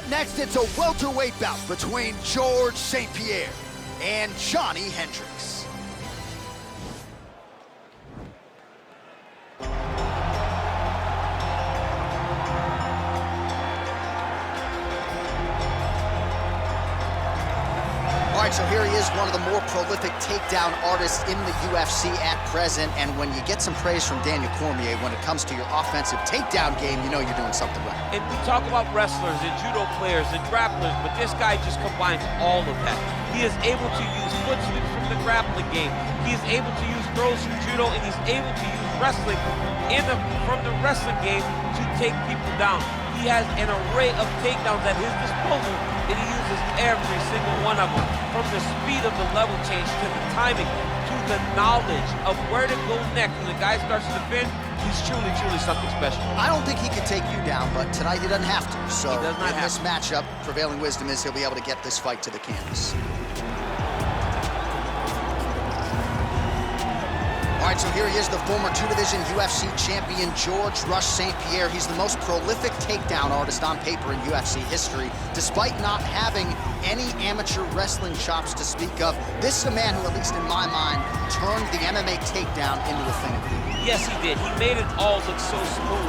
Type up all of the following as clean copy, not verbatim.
next, it's a welterweight bout between George St. Pierre and Johnny Hendricks. All right, so here he is, one of the more prolific takedown artists in the UFC at present. And when you get some praise from Daniel Cormier when it comes to your offensive takedown game, you know you're doing something right. And we talk about wrestlers and judo players and grapplers, but this guy just combines all of that. He is able to use foot sweeps from the grappling game. He is able to use throws from judo, and he's able to use wrestling from the wrestling game to take people down. He has an array of takedowns at his disposal, and he uses every single one of them. From the speed of the level change to the timing to the knowledge of where to go next. When the guy starts to defend, he's truly, truly something special. I don't think he could take you down, but tonight he doesn't have to. So he does not in this matchup, prevailing wisdom is he'll be able to get this fight to the canvas. All right, so here he is, the former two-division UFC champion, George Rush St. Pierre. He's the most prolific takedown artist on paper in UFC history. Despite not having any amateur wrestling chops to speak of, this is a man who, at least in my mind, turned the MMA takedown into a thing of beauty. Yes, he did. He made it all look so smooth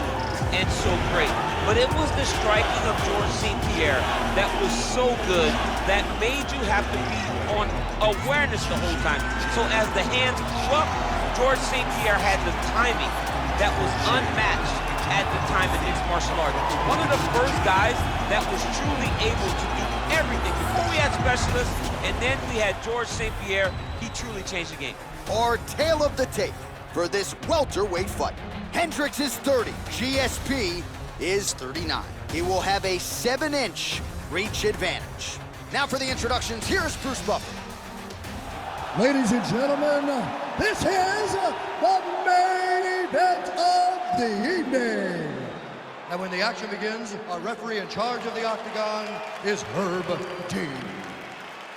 and so great. But it was the striking of George St. Pierre that was so good that made you have to be on awareness the whole time. So as the hands flew up, George St. Pierre had the timing that was unmatched at the time in mixed martial arts. One of the first guys that was truly able to do everything. Before we had specialists, and then we had George St. Pierre, he truly changed the game. Our tale of the tape for this welterweight fight. Hendricks is 30, GSP is 39. He will have a 7-inch reach advantage. Now for the introductions, here's Bruce Buffer. Ladies and gentlemen, this is the main event of the evening. And when the action begins, our referee in charge of the octagon is Herb Dean.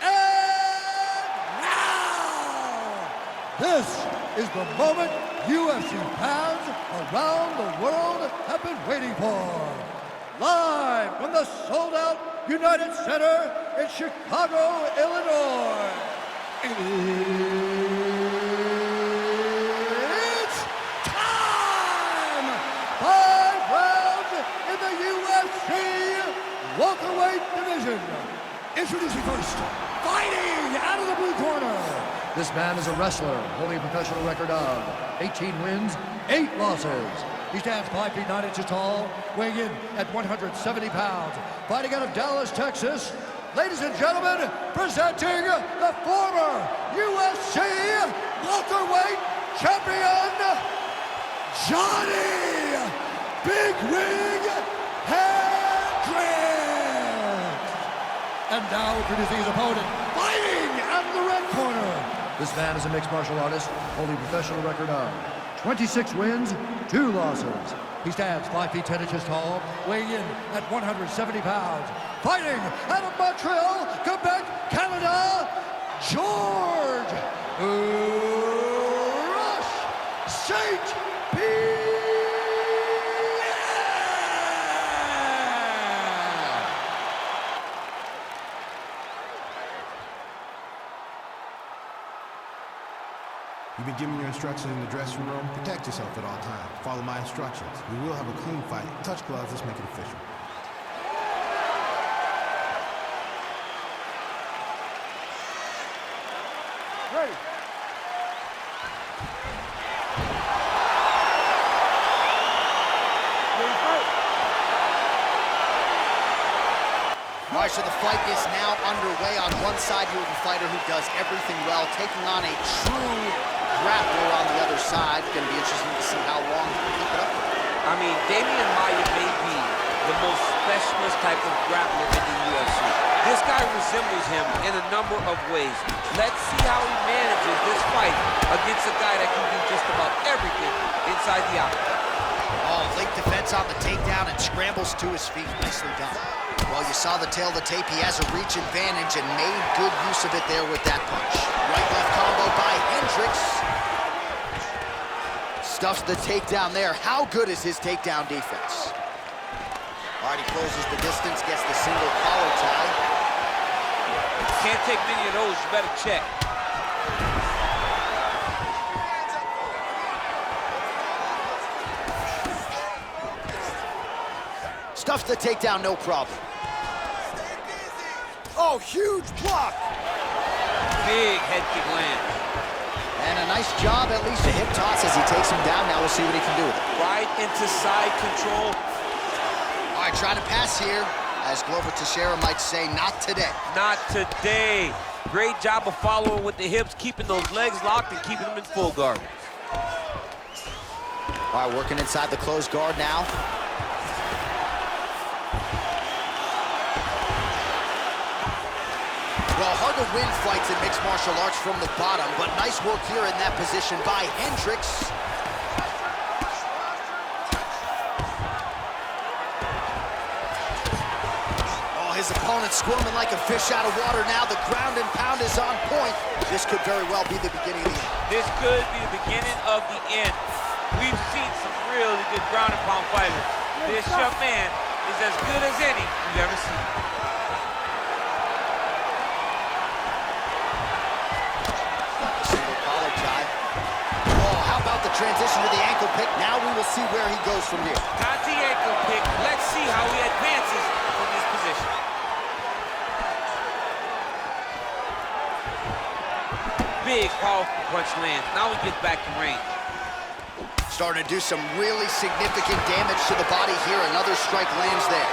And now, this is the moment UFC fans around the world have been waiting for. Live from the sold-out United Center in Chicago, Illinois. It's time! 5 rounds in the UFC welterweight division. Introducing first, fighting out of the blue corner. This man is a wrestler holding a professional record of 18 wins, 8 losses. He stands 5 feet 9 inches tall, weighing in at 170 pounds. Fighting out of Dallas, Texas. Ladies and gentlemen, presenting the former UFC welterweight champion, Johnny Big Wing Hendricks. And now introducing his opponent, fighting out of the red corner. This man is a mixed martial artist, holding a professional record of 26 wins, 2 losses. He stands 5 feet 10 inches tall, weighing in at 170 pounds. Fighting out of Montreal, Quebec, Canada, George Rush St. Pierre. You've been given your instructions in the dressing room. Protect yourself at all times. Follow my instructions. We will have a clean fight. Touch gloves, let's make it official. Ready. All right, so the fight is now underway. On one side, you have a fighter who does everything well, taking on a true grappler on the other side. Going to be interesting to see how long he can keep it up. I mean, Damian Maia may be the most specialist type of grappler in the UFC. This guy resembles him in a number of ways. Let's see how he manages this fight against a guy that can do just about everything inside the octagon. Oh, late defense on the takedown and scrambles to his feet. Nicely done. Well, you saw the tail of the tape. He has a reach advantage and made good use of it there with that punch. Right-left combo by Hendricks. Stuffs the takedown there. How good is his takedown defense? All right, he closes the distance, gets the single Can't take many of those, you better check. Stuffs the takedown, no problem. Oh, huge block. Big head kick land. And a nice job, at least a hip toss as he takes him down. Now we'll see what he can do with it. Right into side control. All right, trying to pass here. As Glover Teixeira might say, not today. Not today. Great job of following with the hips, keeping those legs locked and keeping them in full guard. All right, working inside the closed guard now. Well, hard to win fights in mixed martial arts from the bottom, but nice work here in that position by Hendricks. Oh, his opponent squirming like a fish out of water now. The ground and pound is on point. This could very well be the beginning of the end. This could be the beginning of the end. We've seen some really good ground and pound fighters. This young man is as good as any we've ever seen. Transition to the ankle pick. Now we will see where he goes from here. Got the ankle pick. Let's see how he advances from this position. Big, powerful punch lands. Now he gets back to range. Starting to do some really significant damage to the body here. Another strike lands there.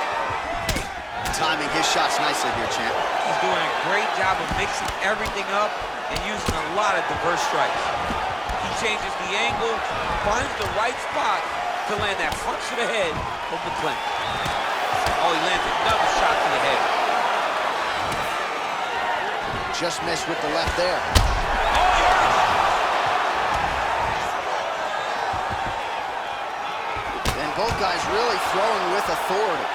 Timing his shots nicely here, champ. He's doing a great job of mixing everything up and using a lot of diverse strikes. Changes the angle, finds the right spot to land that punch to the head from the clinch. Oh, he lands another shot to the head. Just missed with the left there. Oh, yes! And both guys really throwing with authority.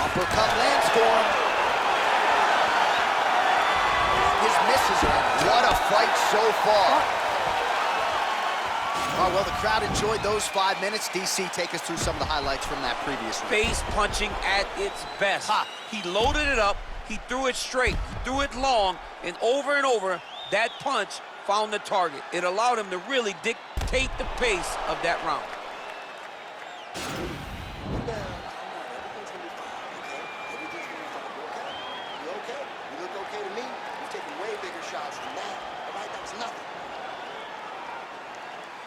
Uppercut lands for him. His misses are. What a fight so far. Oh, well, the crowd enjoyed those 5 minutes. DC, take us through some of the highlights from that previous round. Face punching at its best. Ha. He loaded it up, he threw it straight, he threw it long, and over, that punch found the target. It allowed him to really dictate the pace of that round.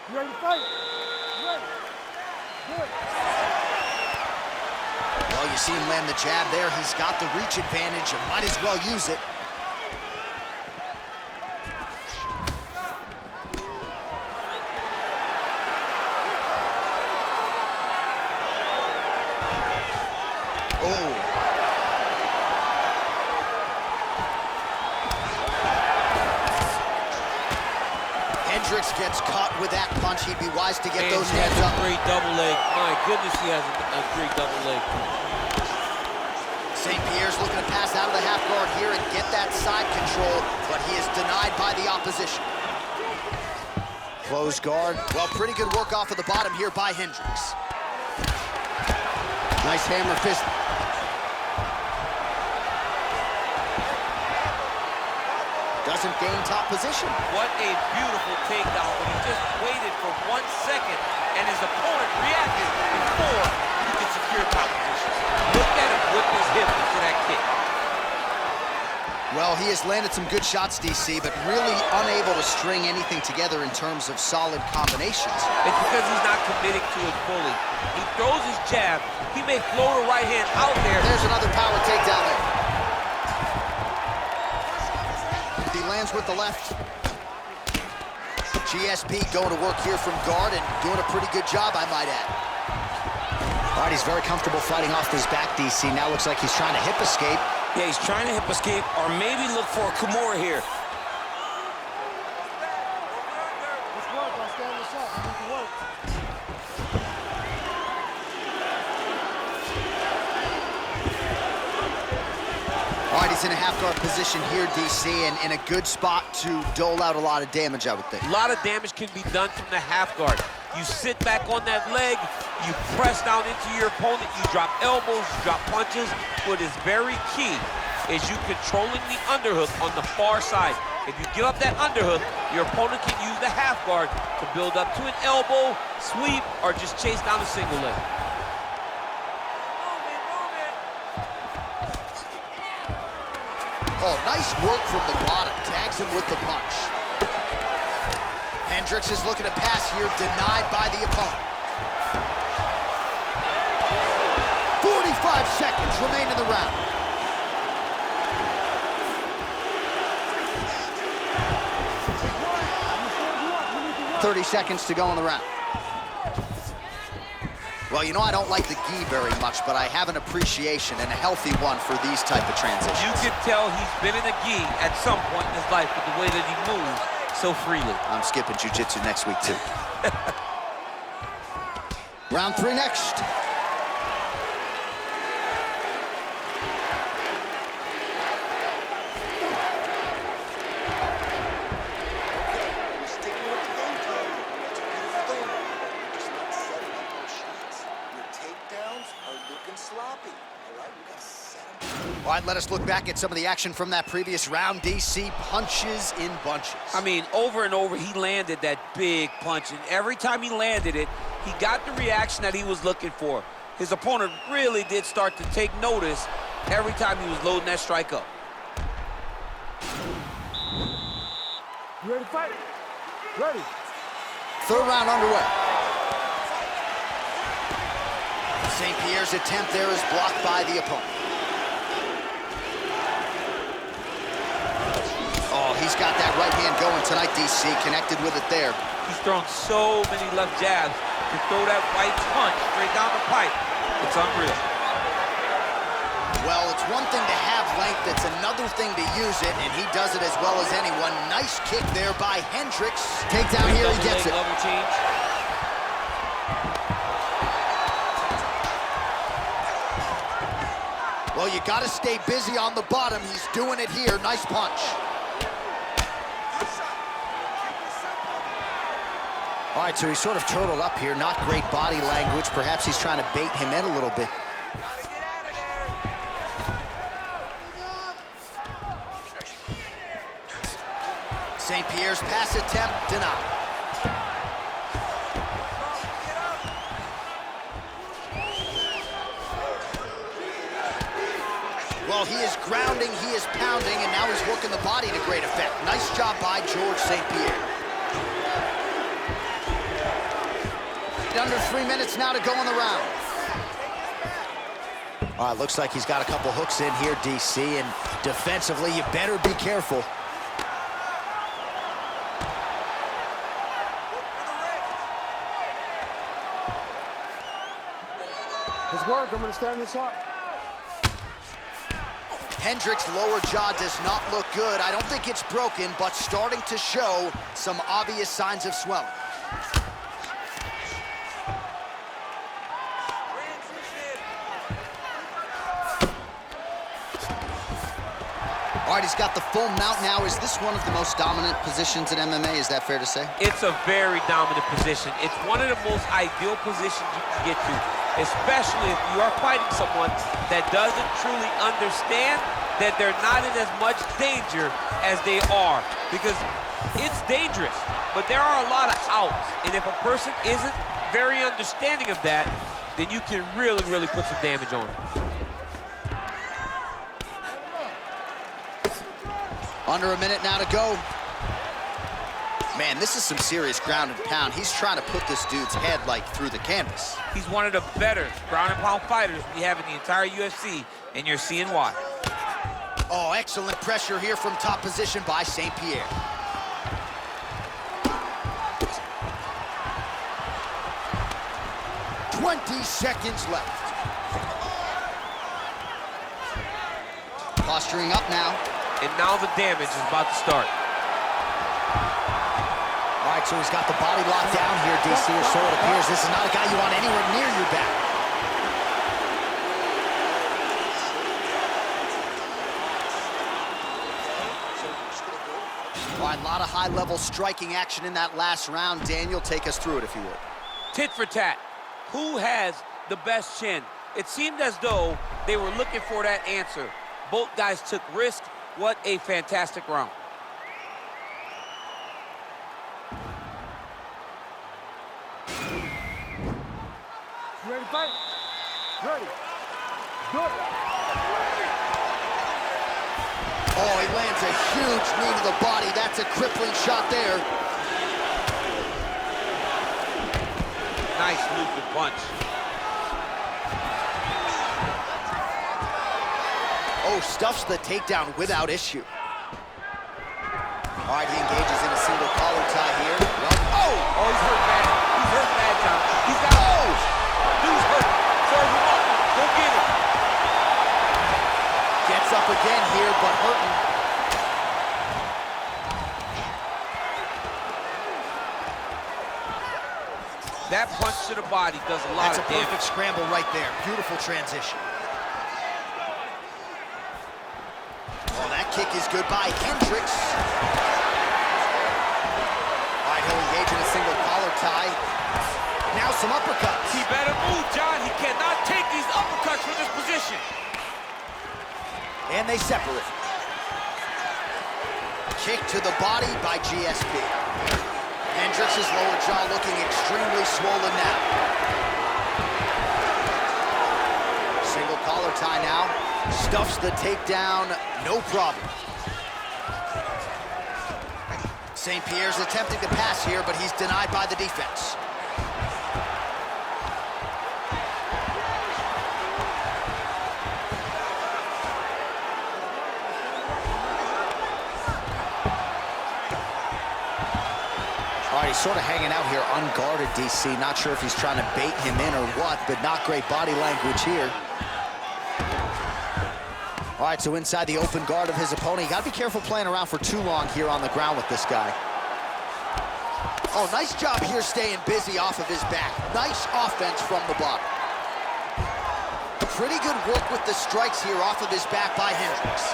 You ready to fight? You ready? Good. Well, you see him land the jab there. He's got the reach advantage and might as well use it. Hendricks gets caught with that punch. He'd be wise to get those hands up. Great double leg. My goodness, he has a great double leg. St. Pierre's looking to pass out of the half guard here and get that side control, but he is denied by the opposition. Close guard. Well, pretty good work off of the bottom here by Hendricks. Nice hammer fist. Doesn't gain top position. What a beautiful takedown, but he just waited for 1 second, and his opponent reacted before he could secure top position. Look at him whip his hip into that kick. Well, he has landed some good shots, DC, but really unable to string anything together in terms of solid combinations. It's because he's not committing to it fully. He throws his jab, he may float a right hand out there. There's another power takedown there. He lands with the left. GSP going to work here from guard and doing a pretty good job, I might add. All right, he's very comfortable fighting off his back, DC. Now looks like he's trying to hip escape. Yeah, he's trying to hip escape or maybe look for a Kimura here. Let's work. I'll stand this up. You need to work. All right, he's in a half-guard position here, DC, and in a good spot to dole out a lot of damage, I would think. A lot of damage can be done from the half guard. You sit back on that leg, you press down into your opponent, you drop elbows, you drop punches. What is very key is you controlling the underhook on the far side. If you give up that underhook, your opponent can use the half guard to build up to an elbow, sweep, or just chase down a single leg. Oh, nice work from the bottom. Tags him with the punch. Hendricks is looking to pass here, denied by the opponent. 45 seconds remain in the round. $30 seconds to go in the round. Well, you know, I don't like the gi very much, but I have an appreciation and a healthy one for these type of transitions. You can tell he's been in a gi at some point in his life with the way that he moves so freely. I'm skipping jiu-jitsu next week, too. Round 3 next. All right, let us look back at some of the action from that previous round. DC punches in bunches. I mean, over and over, he landed that big punch, and every time he landed it, he got the reaction that he was looking for. His opponent really did start to take notice every time he was loading that strike up. You ready to fight? Ready. Third round underway. St. Pierre's attempt there is blocked by the opponent. Oh, he's got that right hand going tonight, DC. Connected with it there. He's thrown so many left jabs to throw that right punch straight down the pipe. It's unreal. Well, it's one thing to have length, it's another thing to use it, and he does it as well as anyone. Nice kick there by Hendricks. Takedown here, he gets it. Level change. Well, you got to stay busy on the bottom. He's doing it here. Nice punch. All right, so he's sort of turtled up here. Not great body language. Perhaps he's trying to bait him in a little bit. St. Pierre's pass attempt denied. Well, he is grounding, he is pounding, and now he's working the body to great effect. Nice job by George St. Pierre. Under 3 minutes now to go in the round. All right, looks like he's got a couple hooks in here, DC, and defensively, you better be careful. Let's work. I'm going to stand this up. Hendricks' lower jaw does not look good. I don't think it's broken, but starting to show some obvious signs of swelling. All right, he's got the full mount now. Is this one of the most dominant positions in MMA? Is that fair to say? It's a very dominant position. It's one of the most ideal positions you can get to, especially if you are fighting someone that doesn't truly understand that they're not in as much danger as they are. Because it's dangerous, but there are a lot of outs. And if a person isn't very understanding of that, then you can really, really put some damage on them. Under a minute now to go. Man, this is some serious ground and pound. He's trying to put this dude's head, like, through the canvas. He's one of the better ground and pound fighters we have in the entire UFC, and you're seeing why. Oh, excellent pressure here from top position by St. Pierre. "20 seconds left. Posturing up now. And now the damage is about to start. All right, so he's got the body locked down here, DC, or so it appears. This is not a guy you want anywhere near your back. All right, a lot of high-level striking action in that last round. Daniel, take us through it, if you would. Tit for tat. Who has the best chin? It seemed as though they were looking for that answer. Both guys took risks. What a fantastic round. You ready to fight? Ready. Good. Oh, he lands a huge knee to the body. That's a crippling shot there. Nice looping punch. Oh, stuffs the takedown without issue. All right, he engages in a single collar tie here. Oh, he's hurt bad. He's hurt bad, John. He's got dude's hurt. Serve him up. Go get him. Gets up again here, but hurting. That punch to the body does a lot of damage. That's a perfect scramble right there. Beautiful transition. Oh, that kick is good by Hendricks. All right, he'll engage in a single collar tie. Now some uppercuts. He better move, John. He cannot take these uppercuts from this position. And they separate. Kick to the body by GSP. Hendricks' lower jaw looking extremely swollen now. Single collar tie now. Stuffs the takedown, no problem. St. Pierre's attempting to pass here, but he's denied by the defense. All right, he's sort of hanging out here unguarded, DC. Not sure if he's trying to bait him in or what, but not great body language here. All right, so inside the open guard of his opponent. You got to be careful playing around for too long here on the ground with this guy. Oh, nice job here staying busy off of his back. Nice offense from the bottom. Pretty good work with the strikes here off of his back by Hendricks.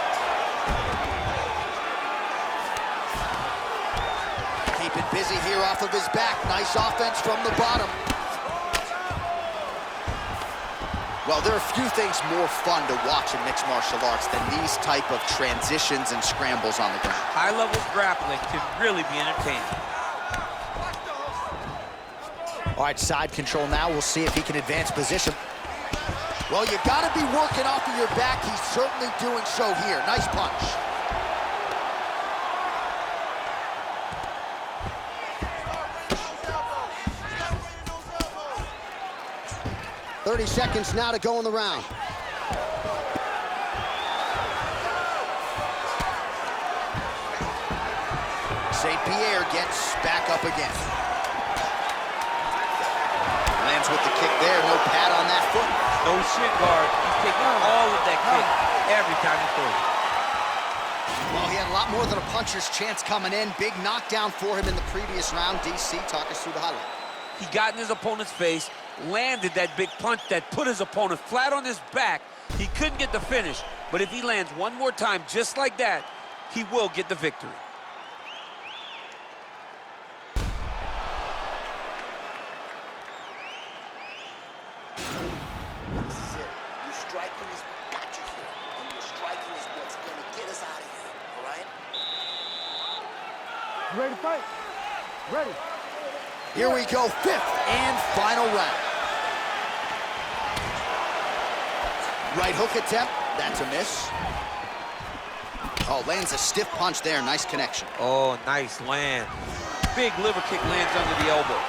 Keep it busy here off of his back. Nice offense from the bottom. Well, there are a few things more fun to watch in mixed martial arts than these type of transitions and scrambles on the ground. High-level grappling can really be entertaining. All right, side control now. We'll see if he can advance position. Well, you got to be working off of your back. He's certainly doing so here. Nice punch. "30 seconds now to go in the round. St. Pierre gets back up again. Lands with the kick there. No pad on that foot. No shin guard. He's taking all of that kick every time he throws it. Well, he had a lot more than a puncher's chance coming in. Big knockdown for him in the previous round. DC, talk us through the highlight. He got in his opponent's face, landed that big punch that put his opponent flat on his back. He couldn't get the finish, but if he lands one more time just like that, he will get the victory. This is it. Your striking is what got you here, and your striking is what's going to get us out of here, all right? You ready to fight? Ready. Here we go, fifth and final round. Right hook attempt, that's a miss. Oh, lands a stiff punch there, nice connection. Oh, nice land. Big liver kick lands under the elbow.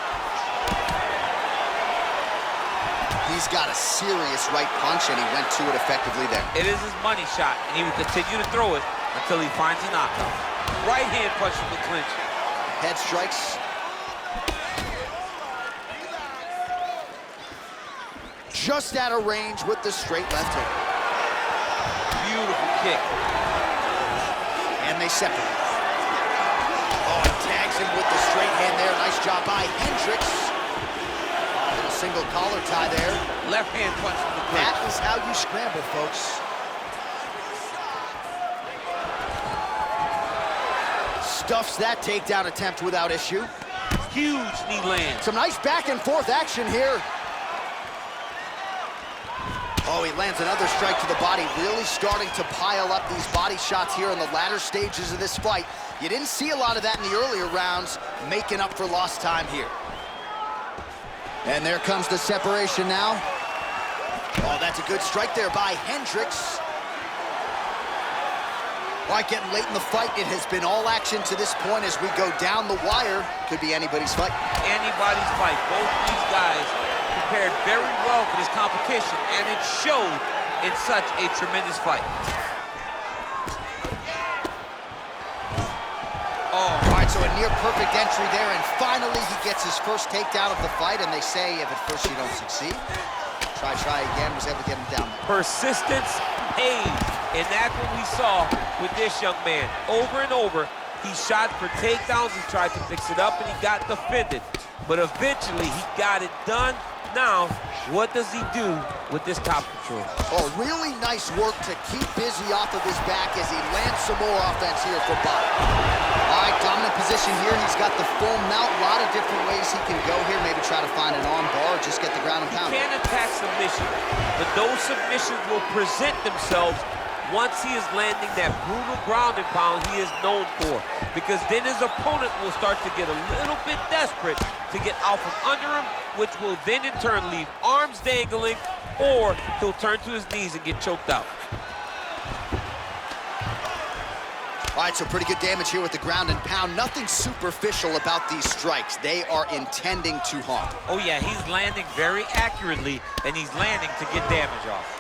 He's got a serious right punch, and he went to it effectively there. It is his money shot, and he will continue to throw it until he finds a knockout. Right hand punch from the clinch. Head strikes. Just out of range with the straight left hook. Beautiful kick. And they separate. Oh, he tags him with the straight hand there. Nice job by Hendricks. Little single collar tie there. Left hand punch from the clinch. That is how you scramble, folks. Stuffs that takedown attempt without issue. Huge knee land. Some nice back and forth action here. Oh, he lands another strike to the body, really starting to pile up these body shots here in the latter stages of this fight. You didn't see a lot of that in the earlier rounds, making up for lost time here. And there comes the separation now. Oh, that's a good strike there by Hendricks. All right, getting late in the fight. It has been all action to this point as we go down the wire. Could be anybody's fight. Anybody's fight. Both of these guys prepared very well for this competition, and it showed in such a tremendous fight. Oh, all right, so a near-perfect entry there, and finally he gets his first takedown of the fight, and they say if at first you don't succeed, try again, was able to get him down there. Persistence pays, and that's what we saw with this young man. Over and over, he shot for takedowns, he tried to fix it up, and he got defended. But eventually, he got it done. Now, what does he do with this top control? Oh, really nice work to keep busy off of his back as he lands some more offense here for Bob. All right, dominant position here. He's got the full mount. A lot of different ways he can go here. Maybe try to find an arm bar or just get the ground and pound. He can attack submission, but those submissions will present themselves once he is landing that brutal ground and pound he is known for, because then his opponent will start to get a little bit desperate to get out from under him, which will then in turn leave arms dangling, or he'll turn to his knees and get choked out. All right, so pretty good damage here with the ground and pound. Nothing superficial about these strikes. They are intending to harm. Oh yeah, he's landing very accurately, and he's landing to get damage off.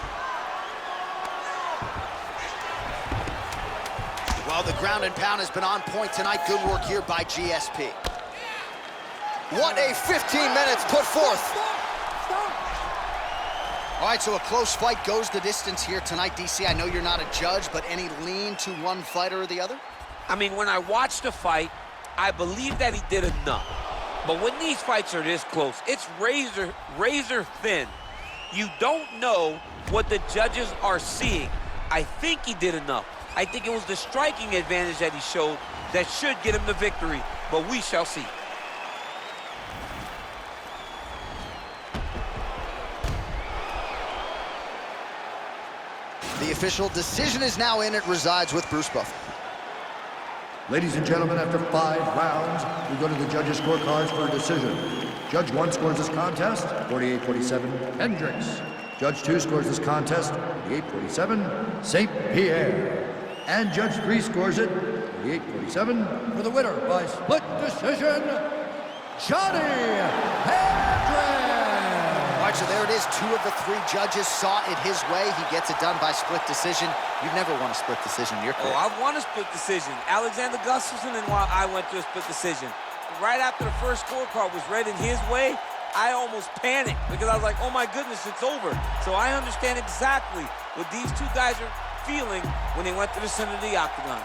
Well, the ground and pound has been on point tonight. Good work here by GSP. What a 15 minutes put forth. All right, so a close fight goes the distance here tonight. DC, I know you're not a judge, but any lean to one fighter or the other? I mean, when I watched the fight, I believe that he did enough. But when these fights are this close, it's razor thin. You don't know what the judges are seeing. I think he did enough. I think it was the striking advantage that he showed that should get him the victory, but we shall see. The official decision is now in. It resides with Bruce Buffer. Ladies and gentlemen, after 5 rounds, we go to the judges' scorecards for a decision. Judge 1 scores this contest, 48-47, Hendricks. Judge 2 scores this contest, 48-47, St. Pierre. And Judge 3 scores it, 48-47, for the winner by split decision, Johnny Hendricks. All right, so there it is. 2 of the 3 judges saw it his way. He gets it done by split decision. You've never won a split decision in your career. Oh, I've won a split decision. Alexander Gustafsson, and while I went to a split decision. Right after the first scorecard was read in his way, I almost panicked because I was like, oh my goodness, it's over. So I understand exactly what these 2 guys are feeling when they went to the center of the octagon.